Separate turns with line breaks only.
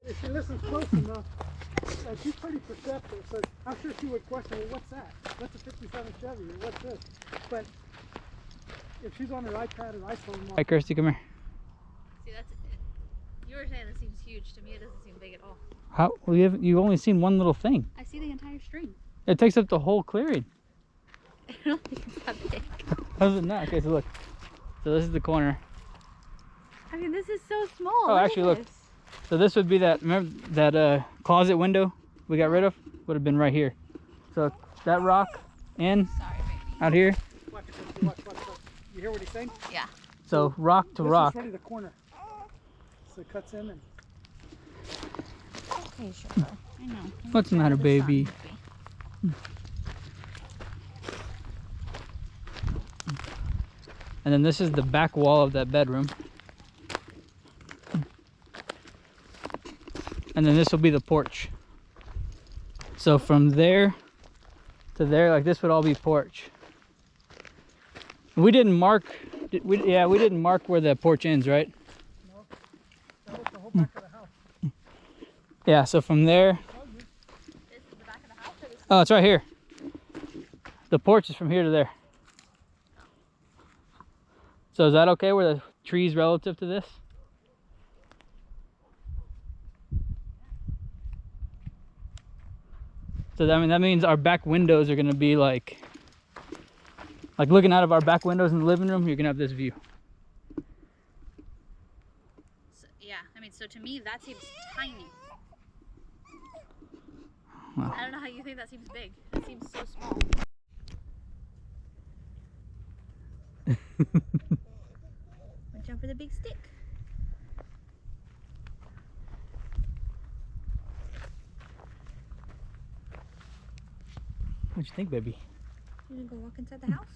If she listens close enough, she's pretty perceptive, so I'm sure she would question, well, what's that? What's a 57 Chevy? Or what's this? But if she's on her iPad or iPhone...
Hi, Kirsty, come here.
See, that's it. You were saying it seems huge. To me, it doesn't seem big at all.
How? Well, you've only seen one little thing.
I see the entire string.
It takes up the whole clearing.
I don't think it's that big.
How's it not? Okay, so look. So this is the corner.
I mean, this is so small.
Oh, actually, look. So this would be that, remember that closet window we got rid of? Would have been right here. So that rock in,
Sorry, baby.
out here.
Watch. You hear what he's saying?
Yeah.
So rock to rock.
This is really the corner. So it cuts in and...
Okay, sure. I know.
What's the matter, baby? And then this is the back wall of that bedroom. And then this will be the porch. So from there to there, like this would all be porch. We didn't mark, we didn't mark where the porch ends, right?
No, that was the whole back of the house.
Yeah, so from there.
This is the back of the house? Or this
Oh, it's right here. The porch is from here to there. So is that okay where the tree's relative to this? So I mean, that means our back windows are gonna be like looking out of our back windows in the living room, you're gonna have this view.
So, yeah, I mean, so to me, that seems tiny.
Well.
I don't know how you think that seems big. It seems so small. Watch out for the big stick.
What'd you think, baby?
You gonna go walk inside the house?